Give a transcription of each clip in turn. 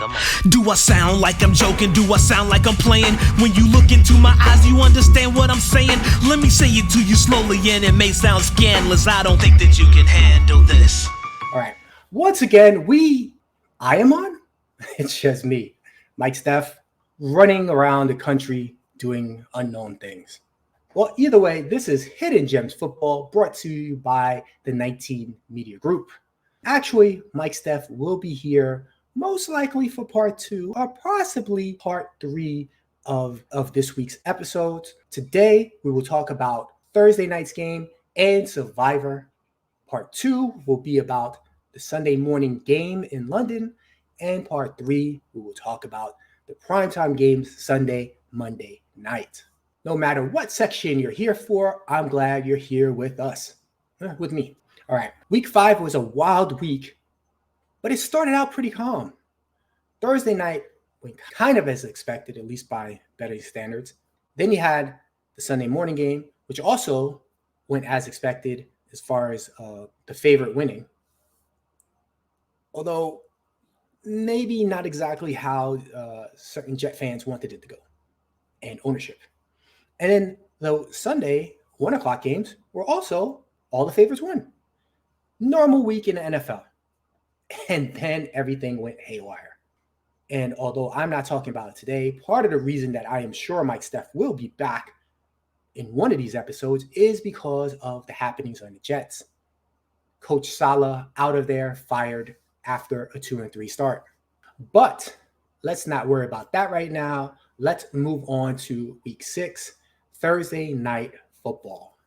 Come on. Do I sound like I'm joking? Do I sound like I'm playing? When you look into my eyes, you understand what I'm saying? Let me say it to you slowly, and it may sound scandalous. I don't think that you can handle this. All right. Once again, I am on. It's just me, Mike Steph, running around the country doing unknown things. Well, either way, this is Hidden Gems Football, brought to you by the 19 Media Group. Actually, Mike Steph will be here most likely for part 2 or possibly part 3 of this week's episodes. Today, we will talk about Thursday night's game and Survivor. Part 2 will be about the Sunday morning game in London. And part 3, we will talk about the primetime games Sunday, Monday night. No matter what section you're here for, I'm glad you're here with us, with me. All right, week 5 was a wild week, but it started out pretty calm. Thursday night went kind of as expected, at least by betting standards. Then you had the Sunday morning game, which also went as expected as far as the favorite winning. Although maybe not exactly how certain Jet fans wanted it to go, and ownership. And then the Sunday 1 o'clock games were also all the favorites won. Normal week in the NFL. And then everything went haywire. And although I'm not talking about it today, part of the reason that I am sure Mike Steph will be back in one of these episodes is because of the happenings on the Jets. Coach Saleh out of there, fired after a 2-3 start. But let's not worry about that right now. Let's move on to week 6, Thursday night football.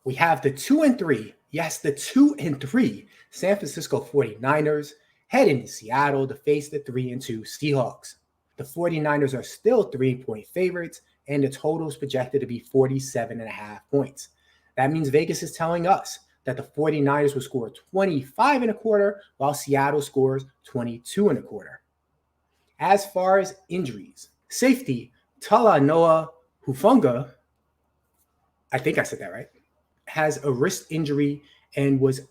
We have the 2-3, yes, the 2-3 San Francisco 49ers heading to Seattle to face the 3-2 Seahawks. The 49ers are still 3-point favorites, and the total is projected to be 47.5 points. That means Vegas is telling us that the 49ers will score 25.25, while Seattle scores 22.25. As far as injuries, safety Talanoa Hufanga, I think I said that right, has a wrist injury and was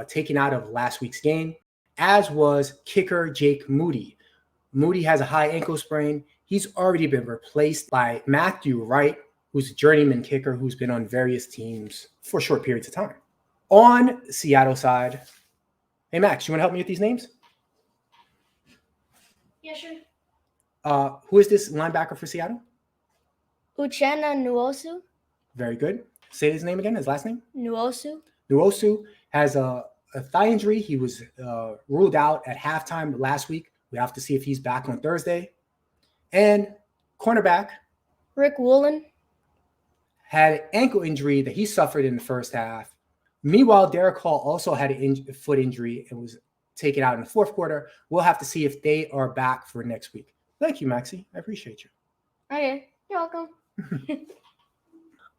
taken out of last week's game, as was kicker Jake Moody. Moody has a high ankle sprain. He's already been replaced by Matthew Wright, who's a journeyman kicker who's been on various teams for short periods of time. On Seattle side, hey Max, you want to help me with these names? Yeah, sure. Who is this linebacker for Seattle? Uchenna Nwosu. Very good. Say his name again, his last name? Nwosu. Nwosu has a thigh injury. He was ruled out at halftime last week. We have to see if he's back on Thursday. And cornerback Rick Woolen had an ankle injury that he suffered in the first half. Meanwhile, Derek Hall also had a foot injury and was taken out in the fourth quarter. We'll have to see if they are back for next week. Thank you, Maxie. I appreciate you. Okay, you're welcome.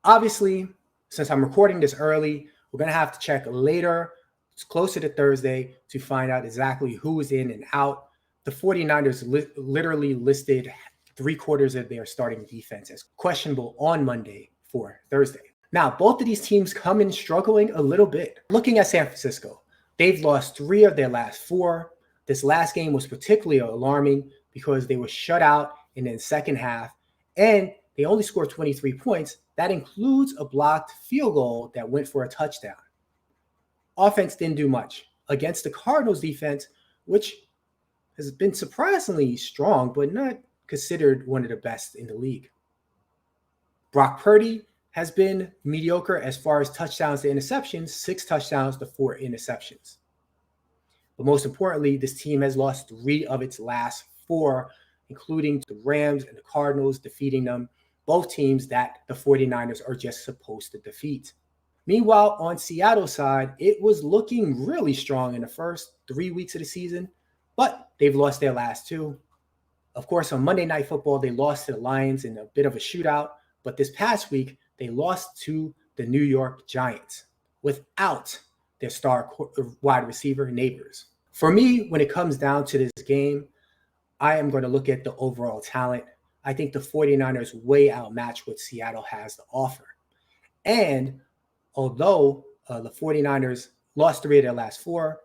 Obviously, since I'm recording this early, we're going to have to check later. It's closer to Thursday to find out exactly who is in and out. The 49ers literally listed 3/4 of their starting defense as questionable on Monday for Thursday. Now, both of these teams come in struggling a little bit. Looking at San Francisco, they've lost 3 of their last 4. This last game was particularly alarming because they were shut out in the second half, and they only scored 23 points. That includes a blocked field goal that went for a touchdown. Offense didn't do much against the Cardinals defense, which has been surprisingly strong, but not considered one of the best in the league. Brock Purdy has been mediocre as far as touchdowns to interceptions, 6 touchdowns to 4 interceptions. But most importantly, this team has lost 3 of its last 4, including the Rams and the Cardinals, defeating them, both teams that the 49ers are just supposed to defeat. Meanwhile, on Seattle's side, it was looking really strong in the first 3 weeks of the season, but they've lost their last 2. Of course, on Monday Night Football, they lost to the Lions in a bit of a shootout, but this past week, they lost to the New York Giants without their star wide receiver, Neighbors. For me, when it comes down to this game, I am going to look at the overall talent. I think the 49ers way outmatch what Seattle has to offer. And although the 49ers lost 3 of their last 4,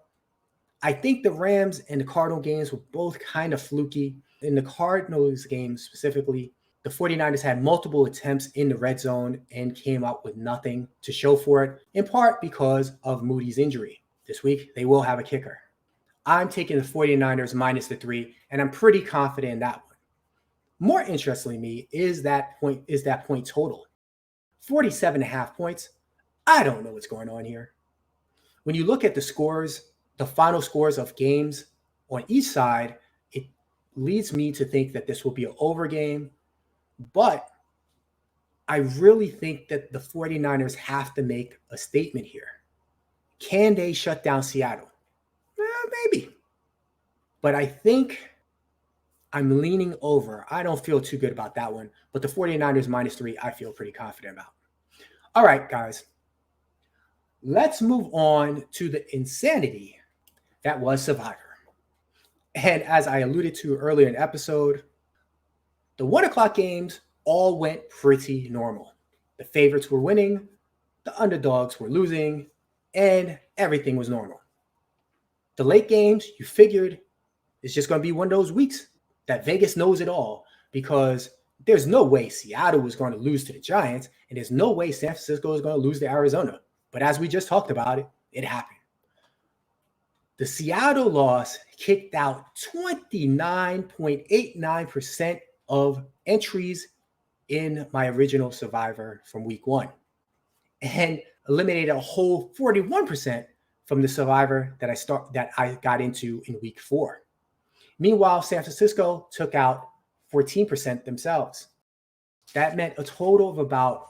I think the Rams and the Cardinal games were both kind of fluky. In the Cardinals game specifically, the 49ers had multiple attempts in the red zone and came out with nothing to show for it, in part because of Moody's injury. This week, they will have a kicker. I'm taking the 49ers minus the 3, and I'm pretty confident in that one. More interestingly me is that point total. 47.5 points. I don't know what's going on here. When you look at the scores, the final scores of games on each side, it leads me to think that this will be an over game. But I really think that the 49ers have to make a statement here. Can they shut down Seattle? Maybe. But I think I'm leaning over. I don't feel too good about that one. But the 49ers minus 3, I feel pretty confident about. All right, guys. Let's move on to the insanity that was Survivor. And as I alluded to earlier in the episode, the 1 o'clock games all went pretty normal. The favorites were winning, the underdogs were losing, and everything was normal. The late games, you figured it's just going to be one of those weeks that Vegas knows it all, because there's no way Seattle was going to lose to the Giants, and there's no way San Francisco is going to lose to Arizona. But as we just talked about, it happened. The Seattle loss kicked out 29.89% of entries in my original Survivor from week 1, and eliminated a whole 41% from the Survivor that I got into in week 4. Meanwhile, San Francisco took out 14% themselves. That meant a total of about,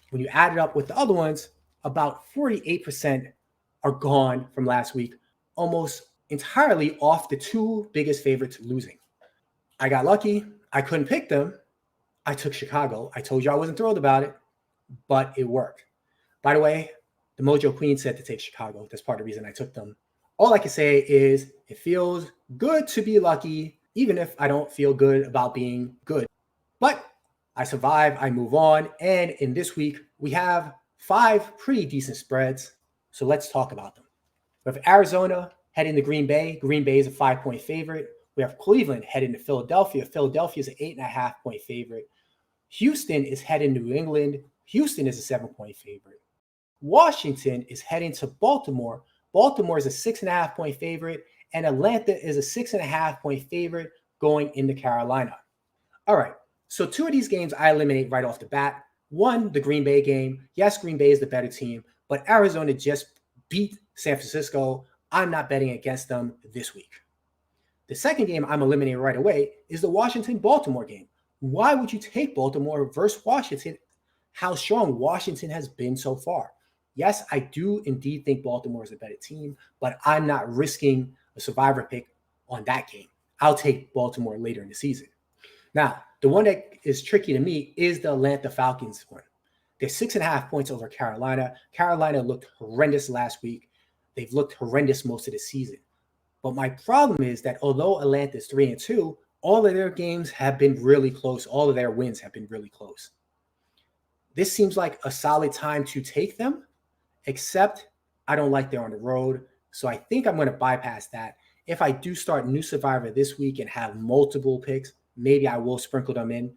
when you add it up with the other ones, about 48% are gone from last week, almost entirely off the 2 biggest favorites losing. I got lucky. I couldn't pick them. I took Chicago. I told you I wasn't thrilled about it, but it worked. By the way, the Mojo Queen said to take Chicago. That's part of the reason I took them. All I can say is it feels good to be lucky, even if I don't feel good about being good. But I survive, I move on, and in this week, we have 5 pretty decent spreads, so let's talk about them. We have Arizona heading to Green Bay. Green Bay is a 5-point favorite. We have Cleveland heading to Philadelphia. Philadelphia is an 8.5-point favorite. Houston is heading to New England. Houston is a 7-point favorite. Washington is heading to Baltimore. Baltimore is a 6.5-point favorite, and Atlanta is a 6.5-point favorite going into Carolina. All right, so 2 of these games I eliminate right off the bat. One, the Green Bay game. Yes, Green Bay is the better team, but Arizona just beat San Francisco. I'm not betting against them this week. The second game I'm eliminating right away is the Washington-Baltimore game. Why would you take Baltimore versus Washington? How strong Washington has been so far. Yes, I do indeed think Baltimore is a better team, but I'm not risking a Survivor pick on that game. I'll take Baltimore later in the season. Now, the one that is tricky to me is the Atlanta Falcons one. They're 6.5 points over Carolina. Carolina looked horrendous last week. They've looked horrendous most of the season. But my problem is that although Atlanta is 3-2, all of their games have been really close. All of their wins have been really close. This seems like a solid time to take them, except I don't like they're on the road. So I think I'm going to bypass that. If I do start new Survivor this week and have multiple picks, maybe I will sprinkle them in.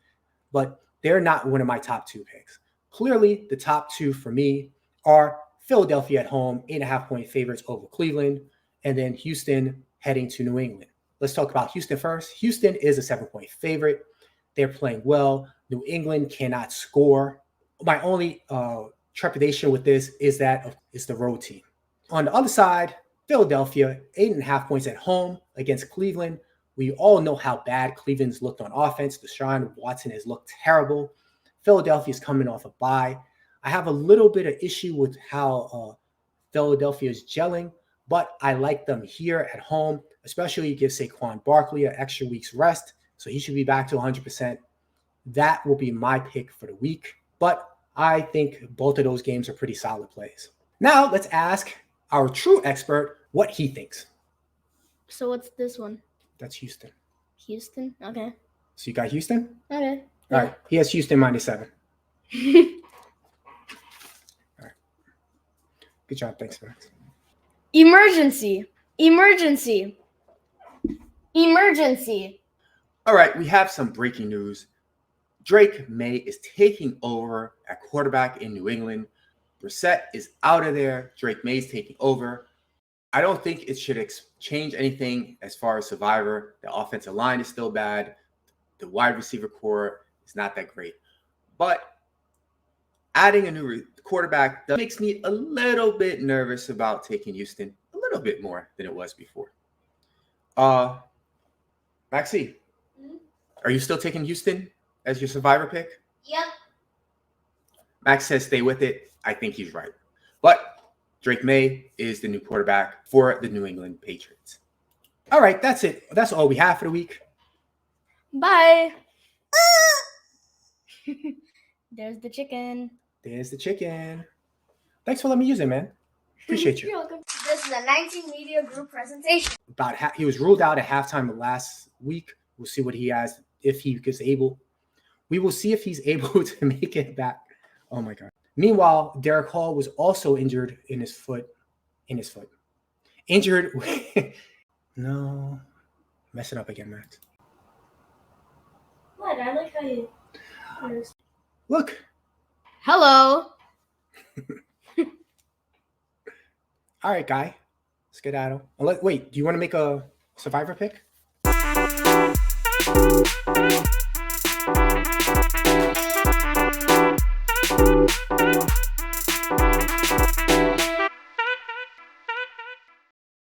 But they're not one of my top 2 picks. Clearly, the top 2 for me are Philadelphia at home, 8.5-point favorites over Cleveland, and then Houston heading to New England. Let's talk about Houston first. Houston is a 7-point favorite. They're playing well. New England cannot score. My only trepidation with this is that it's the road team. On the other side, Philadelphia, 8.5 points at home against Cleveland. We all know how bad Cleveland's looked on offense. Deshaun Watson has looked terrible. Philadelphia is coming off a bye. I have a little bit of issue with how Philadelphia is gelling, but I like them here at home, especially you give Saquon Barkley an extra week's rest, so he should be back to 100%. That will be my pick for the week, but I think both of those games are pretty solid plays. Now let's ask our true expert what he thinks. So what's this one? That's Houston. Houston? Okay. So you got Houston? Okay. All right. He has Houston -7. All right. Good job. Thanks, Max. Emergency. Emergency. Emergency. All right, we have some breaking news. Drake May is taking over at quarterback in New England. Brissett is out of there. Drake May is taking over. I don't think it should change anything as far as Survivor. The offensive line is still bad. The wide receiver core is not that great. But adding a new quarterback makes me a little bit nervous about taking Houston. A little bit more than it was before. Maxie, are you still taking Houston as your Survivor pick? Yep. Max says stay with it. I think he's right. But Drake May is the new quarterback for the New England Patriots. All right, that's it. That's all we have for the week. Bye. There's the chicken. There's the chicken. Thanks for letting me use it, man. Appreciate you. You're welcome. This is a 19 Media Group presentation. He was ruled out at halftime of last week. We'll see what he has, if he is able. We will see if he's able to make it back. Oh my God. Meanwhile, Derek Hall was also injured in his foot. Injured. No. Mess it up again, Max. What? I like how you. Look. Hello. All right, guy. Skedaddle. Wait, do you want to make a Survivor pick?